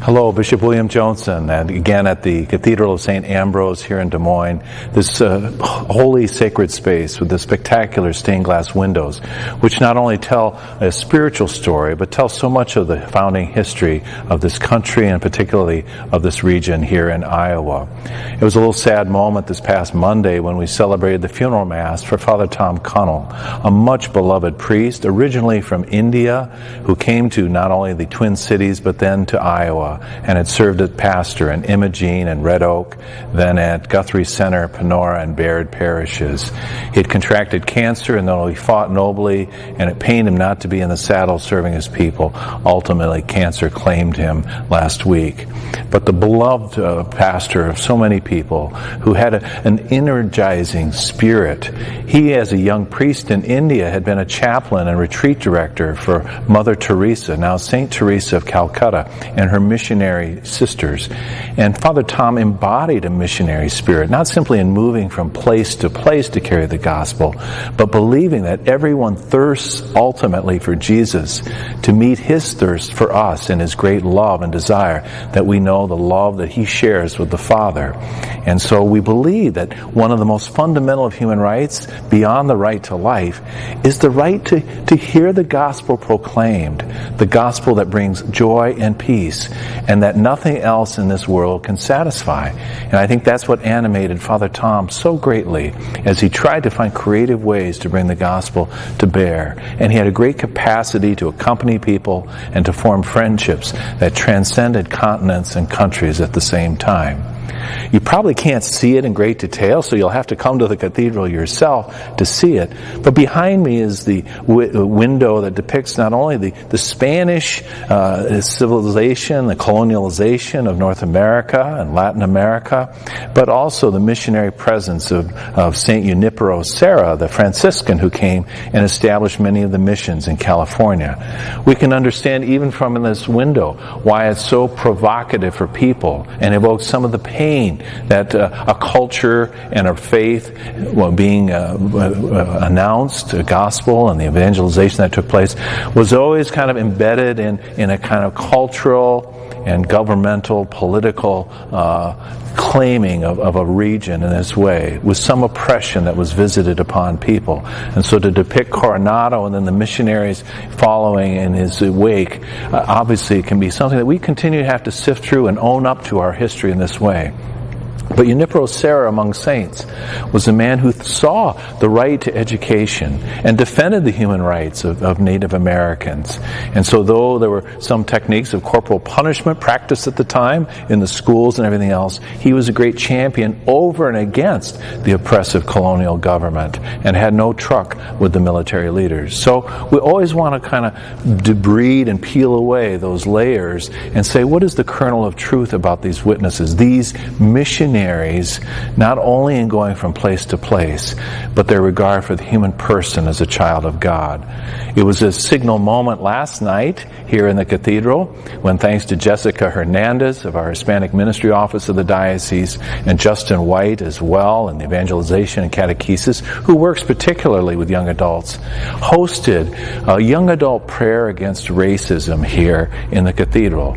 Hello, Bishop William Joensen, and again at the Cathedral of St. Ambrose here in Des Moines, this holy sacred space with the spectacular stained glass windows, which not only tell a spiritual story, but tell so much of the founding history of this country and particularly of this region here in Iowa. It was a little sad moment this past Monday when we celebrated the funeral mass for Father Tom Cunnell, a much beloved priest, originally from India, who came to not only the Twin Cities, but then to Iowa, and had served as pastor in Imogene and Red Oak, then at Guthrie Center, Panora, and Baird parishes. He had contracted cancer, and though he fought nobly, and it pained him not to be in the saddle serving his people, ultimately cancer claimed him last week. But the beloved pastor of so many people, who had an energizing spirit. He, as a young priest in India, had been a chaplain and retreat director for Mother Teresa, now Saint Teresa of Calcutta, and her missionary sisters. And Father Tom embodied a missionary spirit, not simply in moving from place to place to carry the gospel, but believing that everyone thirsts ultimately for Jesus, to meet his thirst for us in his great love and desire that we know the love that he shares with the Father. And so we believe that one of the most fundamental of human rights, beyond the right to life, is the right to hear the gospel proclaimed, the gospel that brings joy and peace, and that nothing else in this world can satisfy. And I think that's what animated Father Tom so greatly as he tried to find creative ways to bring the gospel to bear. And he had a great capacity to accompany people and to form friendships that transcended continents and countries at the same time. You probably can't see it in great detail, so you'll have to come to the cathedral yourself to see it. But behind me is the window that depicts not only the Spanish civilization, the colonialization of North America and Latin America, but also the missionary presence of St. Junipero Serra, the Franciscan who came and established many of the missions in California. We can understand even from this window why it's so provocative for people and evokes some of the pain that a culture and a faith being announced, a gospel and the evangelization that took place, was always kind of embedded in a kind of cultural and governmental, political claiming of a region in this way, with some oppression that was visited upon people. And so to depict Coronado and then the missionaries following in his wake, obviously it can be something that we continue to have to sift through and own up to our history in this way. But Junipero Serra, among saints, was a man who saw the right to education and defended the human rights of Native Americans. And so though there were some techniques of corporal punishment practiced at the time in the schools and everything else, he was a great champion over and against the oppressive colonial government and had no truck with the military leaders. So we always want to kind of debride and peel away those layers and say, what is the kernel of truth about these witnesses, these missionaries, not only in going from place to place, but their regard for the human person as a child of God. It was a signal moment last night here in the cathedral when, thanks to Jessica Hernandez of our Hispanic Ministry Office of the Diocese and Justin White as well in the evangelization and catechesis, who works particularly with young adults, hosted a young adult prayer against racism here in the cathedral.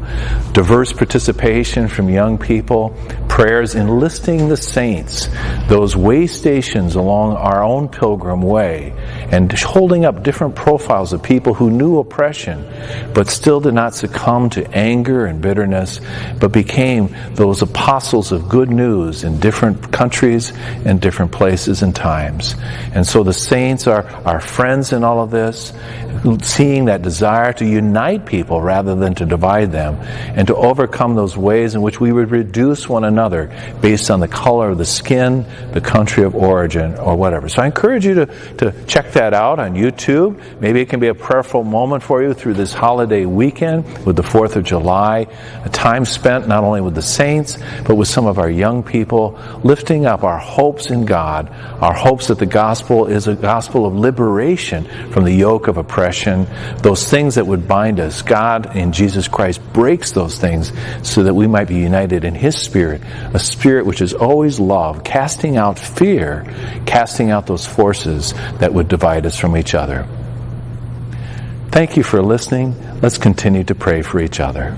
Diverse participation from young people, prayers enlisting the saints, those way stations along our own pilgrim way, and holding up different profiles of people who knew oppression, but still did not succumb to anger and bitterness, but became those apostles of good news in different countries and different places and times. And so the saints are our friends in all of this, seeing that desire to unite people rather than to divide them, and to overcome those ways in which we would reduce one another based on the color of the skin, the country of origin, or whatever. So I encourage you to check that out on YouTube. Maybe it can be a prayerful moment for you through this holiday weekend with the 4th of July, a time spent not only with the saints, but with some of our young people, lifting up our hopes in God, our hopes that the gospel is a gospel of liberation from the yoke of oppression, those things that would bind us. God in Jesus Christ breaks those things so that we might be united in His Spirit, a Spirit which is always love, casting out fear, casting out those forces that would divide us from each other. Thank you for listening. Let's continue to pray for each other.